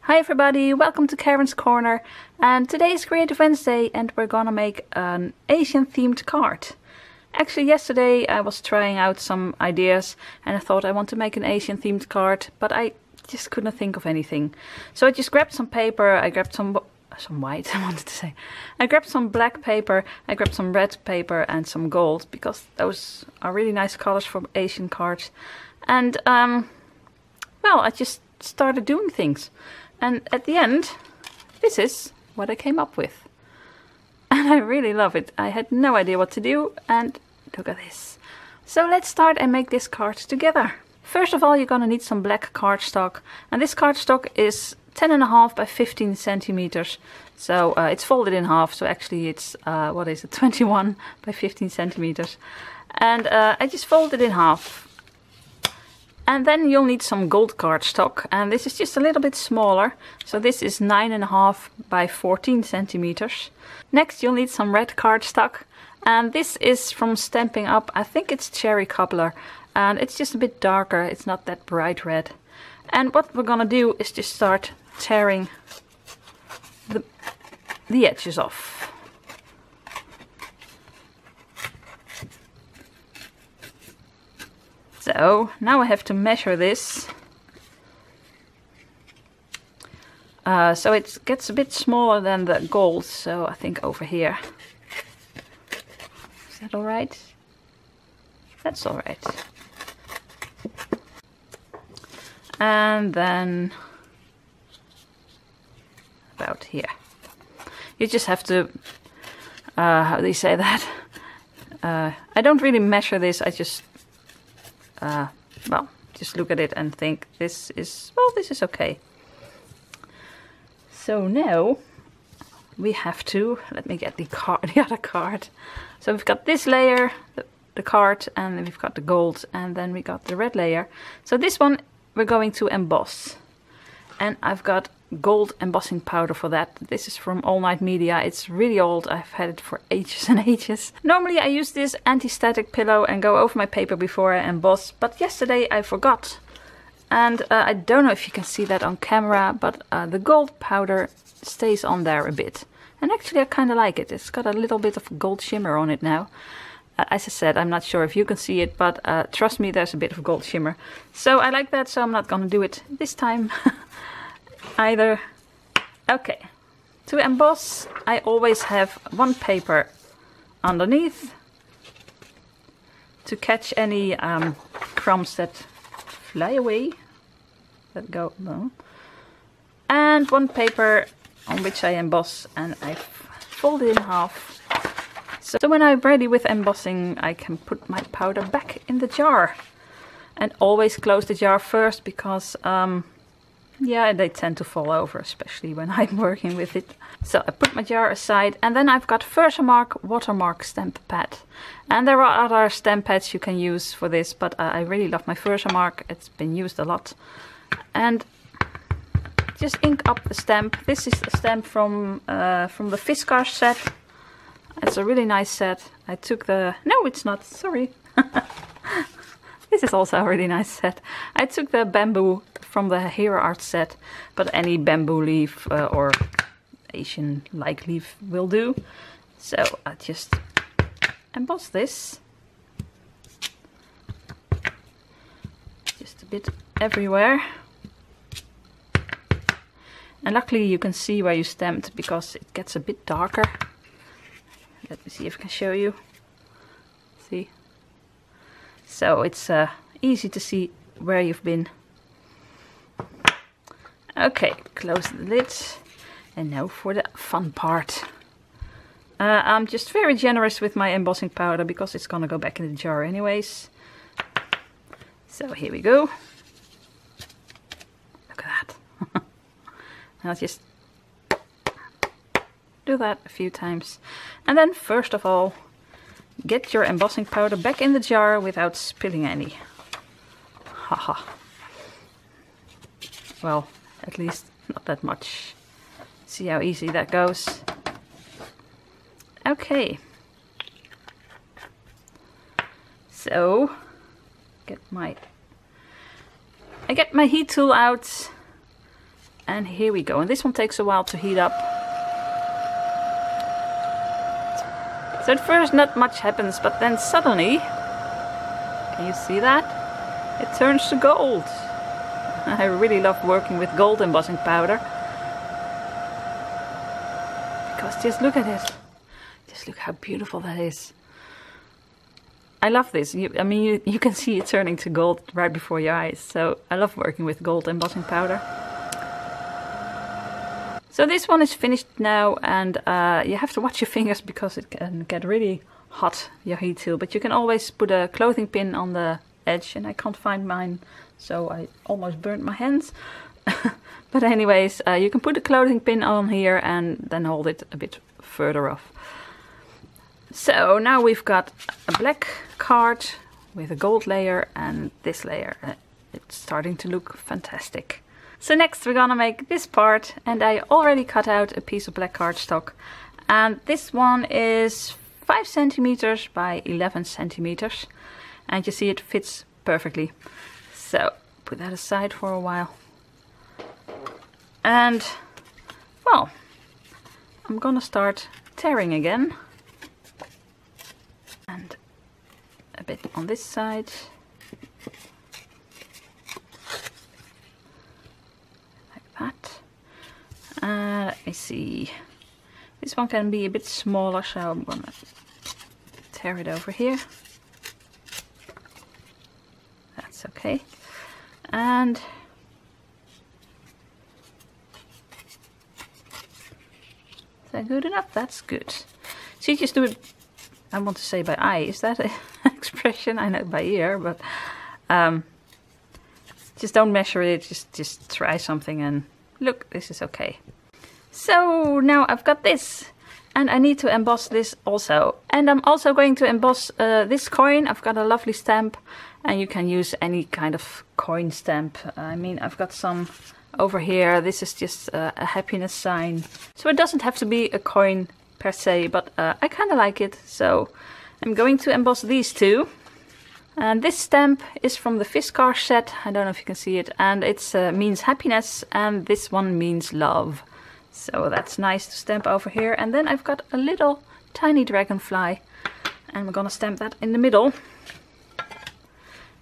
Hi everybody, welcome to Karen's Corner, and today is Creative Wednesday and we're gonna make an Asian themed card. Actually yesterday I was trying out some ideas and I thought I want to make an Asian themed card, but I just couldn't think of anything. So I just grabbed some paper, I grabbed some white, I wanted to say. I grabbed some black paper, I grabbed some red paper and some gold, because those are really nice colors for Asian cards. And well, I just started doing things. And at the end, this is what I came up with. And I really love it. I had no idea what to do, and look at this. So let's start and make this card together. First of all, you're gonna need some black cardstock. And this cardstock is 10.5 by 15 centimeters. So it's folded in half, so actually it's, 21 by 15 centimeters. And I just fold it in half. And then you'll need some gold cardstock, and this is just a little bit smaller. So this is 9.5 by 14 centimeters. Next you'll need some red cardstock, and this is from Stampin' Up. I think it's cherry cobbler, and it's just a bit darker, it's not that bright red. And what we're gonna do is just start tearing the edges off. So now I have to measure this. So it gets a bit smaller than the gold, so I think over here. Is that alright? That's alright. And then about here. You just have to, how do you say that? I don't really measure this, I just well, just look at it and think this is, well, this is okay. So now we have to, let me get the other card. So we've got this layer, the card, and then we've got the gold, and then we got the red layer. So this one we're going to emboss. And I've got gold embossing powder for that. This is from All Night Media. It's really old. I've had it for ages and ages. Normally I use this anti-static pillow and go over my paper before I emboss, but yesterday I forgot. And I don't know if you can see that on camera, but the gold powder stays on there a bit. And actually I kind of like it. It's got a little bit of gold shimmer on it now. As I said, I'm not sure if you can see it, but trust me, there's a bit of gold shimmer. So I like that, so I'm not gonna do it this time. Either. Okay, to emboss I always have one paper underneath to catch any crumbs that fly away, that go, no. And one paper on which I emboss, and I fold it in half. So when I'm ready with embossing, I can put my powder back in the jar. And always close the jar first, because yeah, they tend to fall over, especially when I'm working with it. So I put my jar aside, and then I've got Versamark watermark stamp pad. And there are other stamp pads you can use for this, but I really love my Versamark. It's been used a lot. And just ink up the stamp. This is a stamp from the Fiskars set. It's a really nice set. I took the... No, it's not. Sorry. This is also a really nice set. I took the bamboo from the Hero Art set, but any bamboo leaf or Asian-like leaf will do. So I just emboss this. Just a bit everywhere. And luckily you can see where you stamped, because it gets a bit darker. Let me see if I can show you. See? So it's easy to see where you've been. Okay, close the lid. And now for the fun part. I'm just very generous with my embossing powder, because it's gonna go back in the jar anyways. So here we go. Look at that. I'll just do that a few times. And then first of all, get your embossing powder back in the jar without spilling any. Haha. Well, at least not that much. See how easy that goes. Okay. So, I get my heat tool out And here we go. And this one takes a while to heat up. So at first not much happens, but then suddenly, can you see that? It turns to gold. I really love working with gold embossing powder. Because just look at it. Just look how beautiful that is. I love this. I mean, you can see it turning to gold right before your eyes. So I love working with gold embossing powder. So this one is finished now, and you have to watch your fingers because it can get really hot, your heat tool. But you can always put a clothing pin on the edge, and I can't find mine, so I almost burnt my hands. But anyways, you can put a clothing pin on here and then hold it a bit further off. So now we've got a black card with a gold layer and this layer. It's starting to look fantastic. So next we're gonna make this part, and I already cut out a piece of black cardstock. And this one is 5 centimeters by 11 centimeters. And you see it fits perfectly. So put that aside for a while. And well, I'm gonna start tearing again. And a bit on this side. Like that. Let me see. This one can be a bit smaller, so I'm gonna tear it over here. That's okay. And is that good enough? That's good. So you just do it, I want to say by eye. Is that an expression? I know by ear, but just don't measure it. Just try something and look, this is okay. So now I've got this, and I need to emboss this also. And I'm also going to emboss this coin. I've got a lovely stamp, and you can use any kind of coin stamp. I mean, I've got some over here. This is just a happiness sign. So it doesn't have to be a coin per se, but I kind of like it. So I'm going to emboss these two. And this stamp is from the Fiskar set. I don't know if you can see it. And it means happiness, and this one means love. So that's nice to stamp over here. And then I've got a little tiny dragonfly, and we're gonna stamp that in the middle.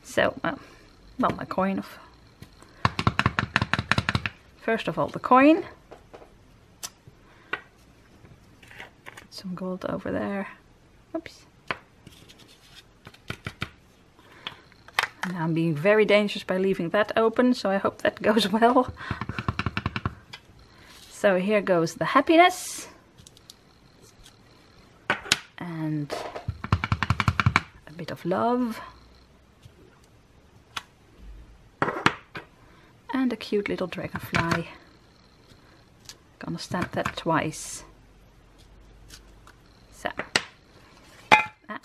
So, well, my coin. First of all, the coin. Put some gold over there. Oops. Now I'm being very dangerous by leaving that open, so I hope that goes well. So here goes the happiness. And a bit of love. And a cute little dragonfly. Gonna stamp that twice. So. Ah.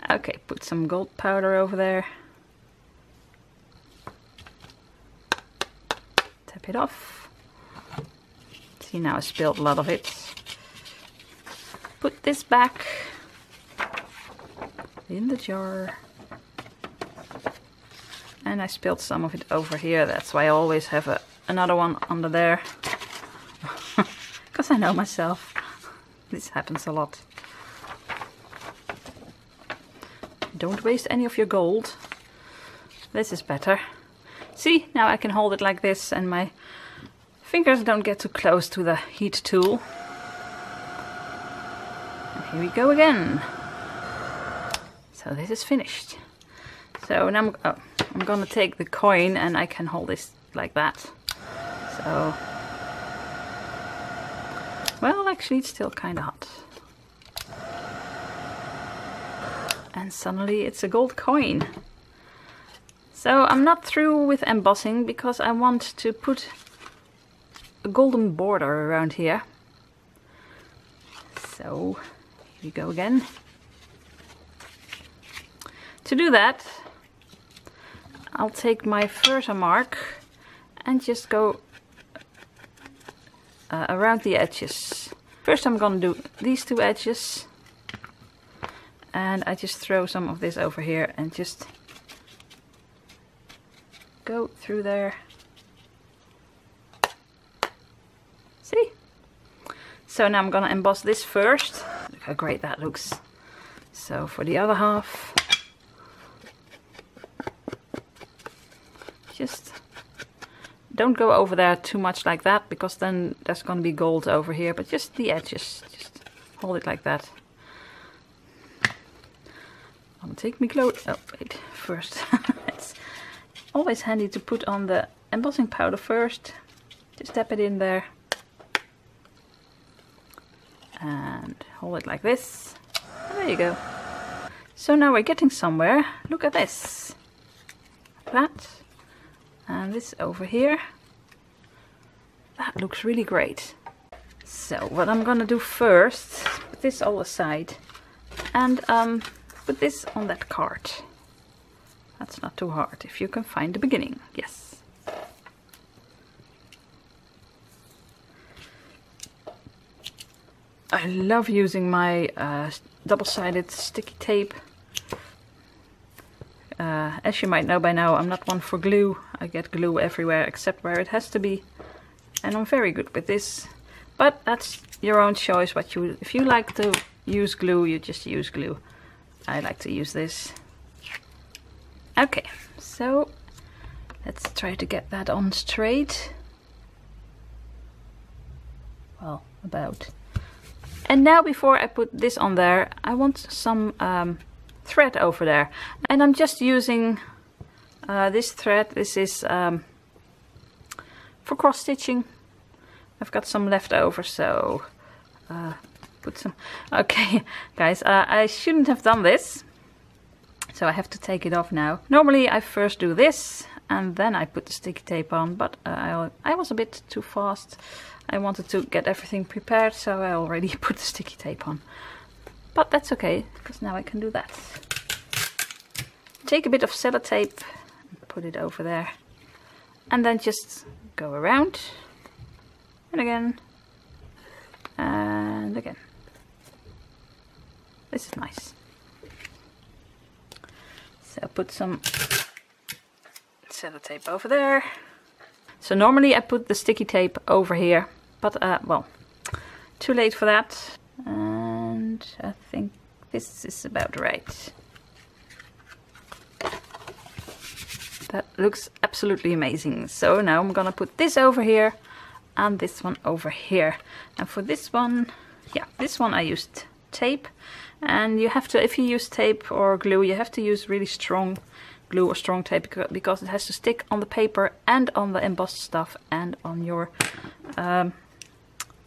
Okay, put some gold powder over there. Tap it off. See, now I spilled a lot of it. Put this back in the jar. And I spilled some of it over here. That's why I always have another one under there. Because I know myself. This happens a lot. Don't waste any of your gold. This is better. See, now I can hold it like this and my fingers don't get too close to the heat tool. And here we go again. So this is finished. So now I'm gonna take the coin and I can hold this like that. So, well, actually it's still kind of hot. And suddenly it's a gold coin. So I'm not through with embossing because I want to put a golden border around here. So here we go again. To do that, I'll take my Versamark and just go around the edges. First I'm gonna do these two edges. And I just throw some of this over here and just go through there. See? So now I'm gonna emboss this first. Look how great that looks. So for the other half, just don't go over there too much like that, because then there's gonna be gold over here, but just the edges, just hold it like that. I'll take me clothes. Oh wait, first. It's always handy to put on the embossing powder first. Just tap it in there. And hold it like this. And there you go. So now we're getting somewhere. Look at this. That. And this over here. That looks really great. So what I'm gonna do first, put this all aside. And put this on that card. That's not too hard if you can find the beginning. Yes. I love using my double-sided sticky tape. As you might know by now, I'm not one for glue. I get glue everywhere except where it has to be. And I'm very good with this. But that's your own choice. If you like to use glue, you just use glue. I like to use this. Okay, so let's try to get that on straight. Well, about. And now before I put this on there, I want some thread over there. And I'm just using this thread. This is for cross stitching. I've got some left over, so put some. Okay, guys, I shouldn't have done this. So I have to take it off now. Normally I first do this and then I put the sticky tape on, but I was a bit too fast. I wanted to get everything prepared, so I already put the sticky tape on. But that's okay, because now I can do that. Take a bit of sellotape and put it over there. And then just go around. And again. And again. This is nice. So put some sellotape over there. So normally I put the sticky tape over here, but well, too late for that. And I think this is about right. That looks absolutely amazing. So now I'm gonna put this over here and this one over here. And for this one, yeah, this one I used tape. And you have to, if you use tape or glue, you have to use really strong glue or strong tape, because it has to stick on the paper and on the embossed stuff and on your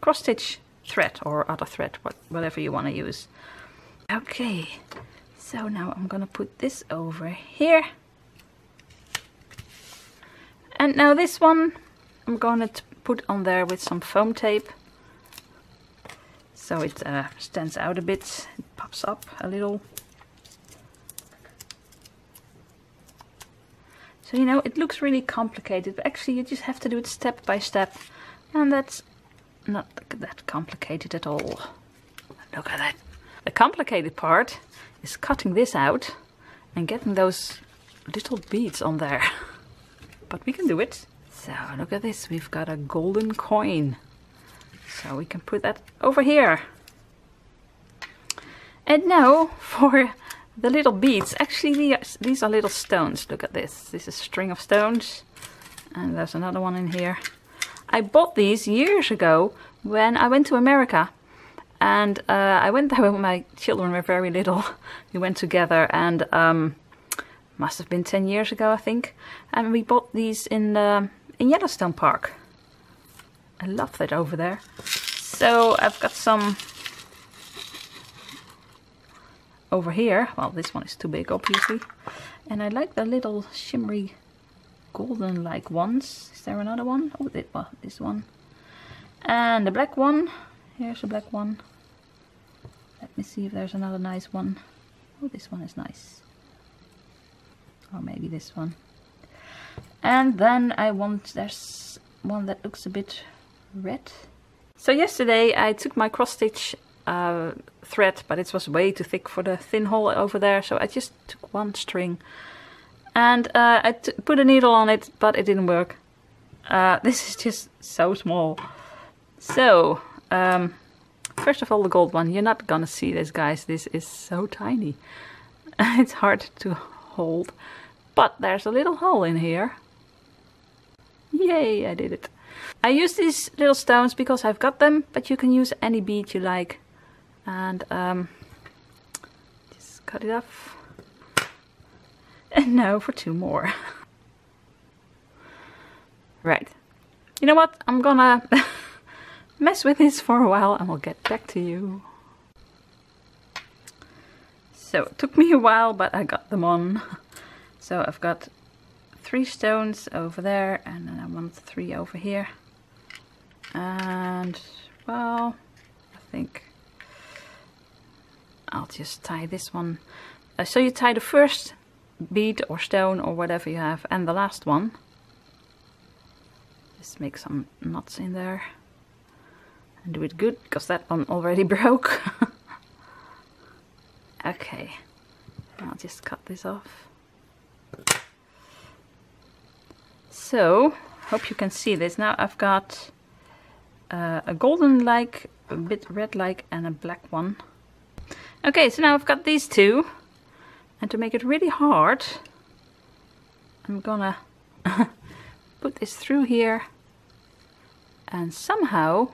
cross stitch thread or other thread, whatever you want to use. Okay, so now I'm gonna put this over here. And now this one I'm gonna put on there with some foam tape. So it stands out a bit, it pops up a little. So, you know, it looks really complicated, but actually you just have to do it step by step. And that's not that complicated at all. Look at that. The complicated part is cutting this out and getting those little beads on there. But we can do it. So look at this, we've got a golden coin. So we can put that over here. And now for the little beads. Actually these are little stones. Look at this. This is a string of stones. And there's another one in here. I bought these years ago when I went to America. And I went there when my children were very little. We went together and must have been 10 years ago, I think. And we bought these in Yellowstone Park. I love that over there. So I've got some over here. Well, this one is too big, obviously. And I like the little shimmery golden like ones. Is there another one? Oh, this one. And the black one. Here's a black one. Let me see if there's another nice one. Oh, this one is nice. Or maybe this one. And then there's one that looks a bit red. So yesterday I took my cross stitch thread, but it was way too thick for the thin hole over there, so I just took one string And I put a needle on it, but it didn't work. This is just so small. So, first of all, the gold one. You're not gonna see this, guys. This is so tiny. It's hard to hold. But there's a little hole in here. Yay, I did it. I use these little stones because I've got them, but you can use any bead you like. And just cut it off. And now for 2 more. Right. You know what? I'm gonna mess with this for a while and we'll get back to you. So it took me a while, but I got them on. So I've got 3 stones over there, and then I want 3 over here. And, well, I think I'll just tie this one. So you tie the first bead or stone or whatever you have, and the last one. Just make some knots in there. And do it good, because that one already broke. Okay, I'll just cut this off. So, hope you can see this. Now I've got a golden-like, a bit red-like, and a black one. Okay, so now I've got these 2. And to make it really hard, I'm gonna put this through here and somehow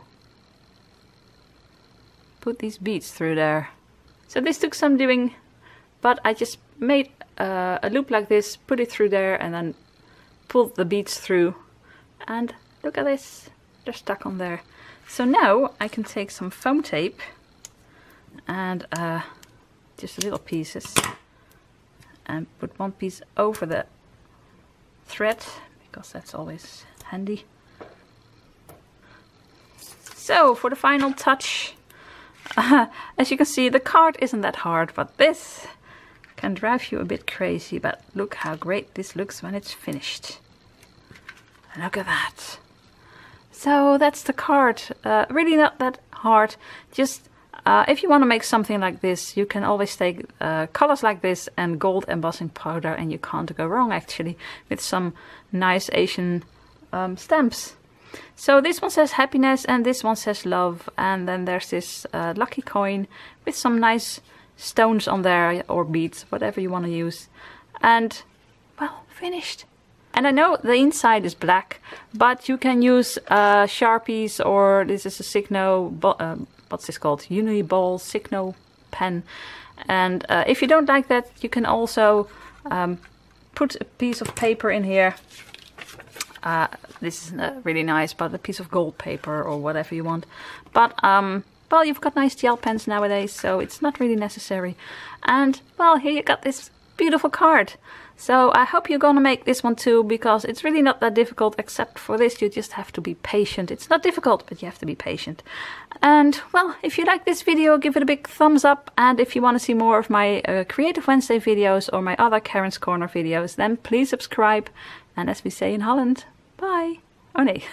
put these beads through there. So this took some doing, but I just made a loop like this, put it through there, and then pulled the beads through. And look at this, they're stuck on there. So now I can take some foam tape and just little pieces and put one piece over the thread, because that's always handy. So for the final touch, as you can see, the card isn't that hard, but this can drive you a bit crazy. But look how great this looks when it's finished. Look at that. So that's the card. Really not that hard. Just if you want to make something like this, you can always take colors like this and gold embossing powder, and you can't go wrong actually with some nice Asian stamps. So this one says happiness and this one says love, and then there's this lucky coin with some nice stones on there, or beads, whatever you want to use. And well, finished. And I know the inside is black, but you can use Sharpies, or this is a Signo, what's this called? Uniball Signo pen. And if you don't like that, you can also put a piece of paper in here. This is really nice, but a piece of gold paper or whatever you want. But well, you've got nice gel pens nowadays, so it's not really necessary. And well, here you got this beautiful card. So I hope you're gonna make this one too, because it's really not that difficult, except for this you just have to be patient. It's not difficult, but you have to be patient. And well, if you like this video, give it a big thumbs up. And if you want to see more of my Creative Wednesday videos or my other Karen's Corner videos, then please subscribe. And as we say in Holland, bye. Oh nee.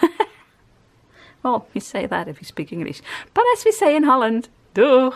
Well, we say that if you speak English. But as we say in Holland, doeg.